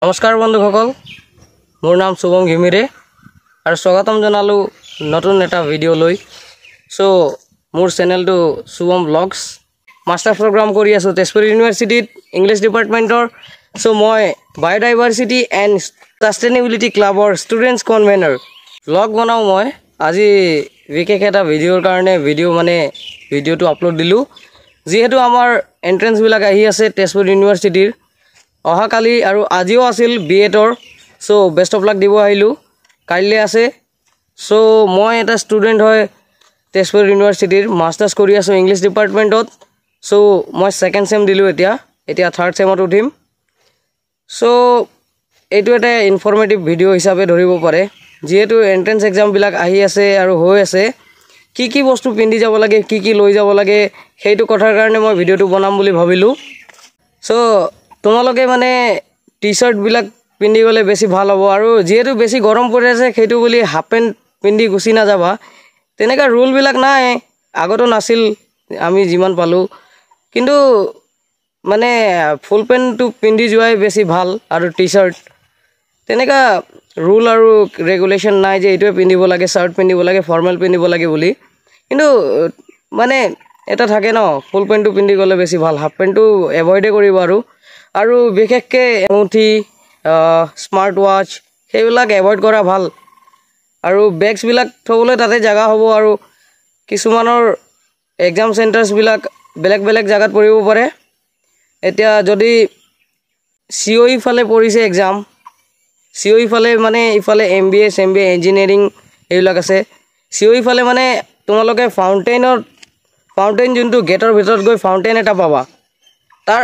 নমস্কাৰ বন্ধুসকল, মোৰ নাম শুভম ঘিমিৰে আৰু স্বাগতম জনালোঁ নতুন এটা ভিডিঅ' লৈ। মোৰ চেনেলটো শুভম ব্লগছ। মাষ্টাৰ প্ৰগ্ৰাম কৰি আছোঁ তেজপুৰ ইউনিভাৰ্চিটিত ইংলিছ ডিপাৰ্টমেণ্টৰ। মই বায়'ডাইভাৰ্চিটি এণ্ড ছাষ্টেইনেবিলিটি ক্লাবৰ ষ্টুডেণ্টছ কনভেনাৰ ব্লগ বনাওঁ। মই আজি বিশেষ এটা ভিডিঅ'ৰ কাৰণে ভিডিঅ'টো আপলোড দিলোঁ। যিহেতু আমাৰ এণ্ট্ৰেঞ্চবিলাক আহি আছে তেজপুৰ ইউনিভাৰ্চিটিৰ অহাকালি আৰু আজিও আছিল BEdৰ। বেষ্ট অফ লাক দিব আহিলোঁ, কাইলৈ আছে। মই এটা ষ্টুডেণ্ট হয় তেজপুৰ ইউনিভাৰ্চিটিৰ, মাষ্টাৰ্ছ কৰি আছোঁ ইংলিছ ডিপাৰ্টমেণ্টত। মই ছেকেণ্ড চেম দিলোঁ, এতিয়া থাৰ্ড চেমত উঠিম। এইটো এটা ইনফৰ্মেটিভ ভিডিঅ' হিচাপে ধৰিব পাৰে। যিহেতু এণ্ট্ৰেঞ্চ এক্সামবিলাক আহি আছে আৰু হৈ আছে, কি বস্তু পিন্ধি যাব লাগে, কি লৈ যাব লাগে, সেইটো কথাৰ কাৰণে মই ভিডিঅ'টো বনাম বুলি ভাবিলোঁ। তোমালোকে টি চাৰ্টবিলাক পিন্ধি গ'লে বেছি ভাল হ'ব। আৰু যিহেতু বেছি গৰম পৰি আছে, সেইটো বুলি হাফ পেণ্ট পিন্ধি গুচি নাযাবা। তেনেকুৱা ৰুলবিলাক নাই, আগতো নাছিল আমি যিমান পালোঁ। কিন্তু ফুল পেণ্টটো পিন্ধি যোৱাই বেছি ভাল আৰু টি চাৰ্ট। তেনেকুৱা ৰুল আৰু ৰেগুলেশ্যন নাই যে এইটোৱে পিন্ধিব লাগে, চাৰ্ট পিন্ধিব লাগে, ফৰ্মেল পিন্ধিব লাগে বুলি। কিন্তু এটা থাকে ন, ফুল পেণ্টটো পিন্ধি গ'লে বেছি ভাল, হাফ পেণ্টটো এভইডে কৰিব। আৰু বিশেষকৈ এঙুঠি, স্মাৰ্ট ৱাচ সেইবিলাক এভইড কৰা ভাল। আৰু বেগছবিলাক থ'বলৈ তাতে জেগা হ'ব। আৰু কিছুমানৰ এক্সাম চেণ্টাৰ্ছবিলাক বেলেগ বেলেগ জেগাত পৰিব পাৰে। এতিয়া যদি COE ফালে পৰিছে এক্সাম, COE ফালে ইফালে MBA ইঞ্জিনিয়াৰিং এইবিলাক আছে। COE ফালে তোমালোকে ফাউণ্টেইন যোনটো গেটৰ ভিতৰত গৈ ফাউণ্টেইন এটা পাবা, তাৰ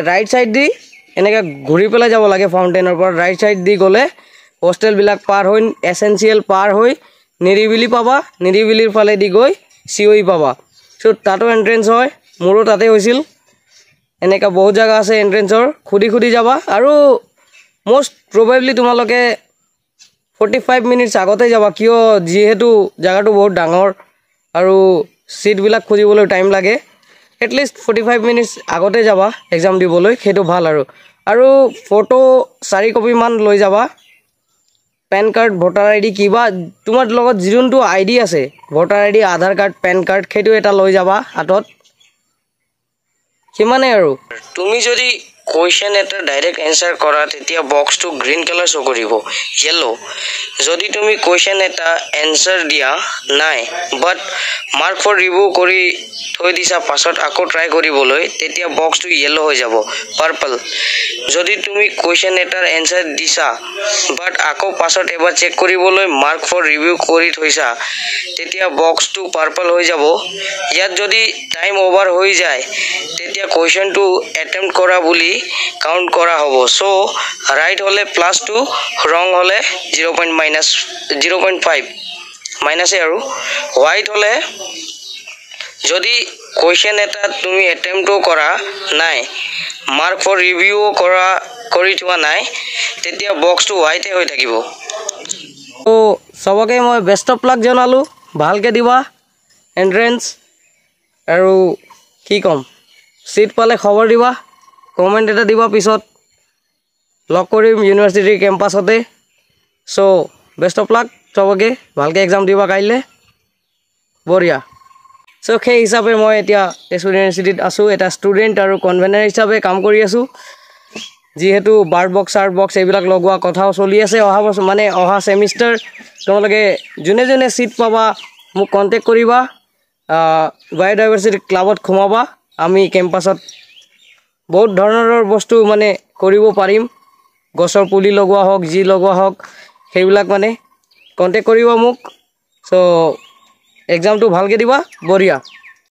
ৰাইট ছাইড দি এনেকৈ ঘূৰি পেলাই যাব লাগে। ফাউণ্টেইনৰ পৰা ৰাইট ছাইড দি গ'লে হোষ্টেলবিলাক পাৰ হৈ এছেঞ্চিয়েল পাৰ হৈ নিৰিবিলি পাবা। নিৰিবিলিৰ ফালে দি গৈ COE পাবা। তাতো এণ্ট্ৰেঞ্চ হয়, মোৰো তাতে হৈছিল। এনেকুৱা বহুত জেগা আছে এণ্ট্ৰেঞ্চৰ, সুধি যাবা। আৰু মষ্ট প্ৰবেবলি তোমালোকে 45 মিনিটছ আগতে যাবা, যিহেতু জেগাটো বহুত ডাঙৰ আৰু ছিটবিলাক খুজিবলৈ টাইম লাগে। এটলিষ্ট 45 মিনিটছ আগতে যাবা এক্সাম দিবলৈ, সেইটো ভাল। আৰু ফটো 4 কপিমান লৈ যাবা। পেন কাৰ্ড, ভোটাৰ ID, কিবা তোমাৰ লগত যোনটো ID আছে, ভোটাৰ ID, আধাৰ কাৰ্ড, পেন কাৰ্ড, সেইটো এটা লৈ যাবা হাতত। সিমানেই আৰু। তুমি যদি কুৱেশ্যন এটা ডাইৰেক্ট এনচাৰ কৰা, তেতিয়া বক্সটো গ্ৰীণ কালাৰ শ্ব' কৰিব, য়েল্ল'। যদি তুমি কুৱেশ্যন এটা এনচাৰ দিয়া নাই বাট মাৰ্ক ফৰ ৰিভিউ কৰি থৈ দিছা পাছত আকৌ ট্ৰাই কৰিবলৈ, তেতিয়া বক্সটো য়েল্ল' হৈ যাব, পাৰ্পল। যদি তুমি কুৱেশ্যন এটাৰ এনচাৰ দিছা বাট আকৌ পাছত এবাৰ চেক কৰিবলৈ মাৰ্ক ফৰ ৰিভিউ কৰি থৈছা, তেতিয়া বক্সটো পাৰ্পল হৈ যাব। ইয়াত যদি টাইম অভাৰ হৈ যায়, তেতিয়া কুৱেশ্যনটো এটেম্প্ট কৰা বুলি কাউণ্ট কৰা হ'ব। ৰাইট হ'লে +2, ৰং হ'লে 0.5 মাইনাছে। আৰু হোৱাইট হ'লে যদি কুৱেশ্যন এটা তুমি এটেম্প্টো কৰা নাই, মাৰ্ক ফৰ ৰিভিউ কৰি থোৱা নাই, তেতিয়া বক্সটো হোৱাইটে হৈ থাকিব। চবকে মই বেষ্ট অফ লাক জনালোঁ, ভালকৈ দিবা এণ্ট্ৰেঞ্চ। আৰু কি ক'ম, ছিট পালে খবৰ দিবা, কমেণ্ট এটা দিবা, পিছত লগ কৰিম ইউনিভাৰ্চিটিৰ কেম্পাছতে। বেষ্ট অফ লাক চবকে, ভালকৈ এক্সাম দিবা কাইলৈ, বঢ়িয়া। সেই হিচাপে মই এতিয়া তেজপুৰ ইউনিভাৰ্চিটিত আছোঁ, এটা ষ্টুডেণ্ট আৰু কনভেনাৰ হিচাপে কাম কৰি আছোঁ। যিহেতু বাৰ্ড বক্স এইবিলাক লগোৱা কথাও চলি আছে। অহা ছেমিষ্টাৰ তোমালোকে যোনে ছিট পাবা মোক কণ্টেক্ট কৰিবা, বায়'ডাইভাৰ্চিটি ক্লাবত সোমাবা। আমি কেম্পাছত বহুত ধৰণৰ বস্তু কৰিব পাৰিম। গছৰ পুলি লগোৱা হওক, যি লগোৱা হওক, সেইবিলাক কণ্টেক্ট কৰিবা মোক। এক্সামটো ভালকৈ দিবা, বঢ়িয়া।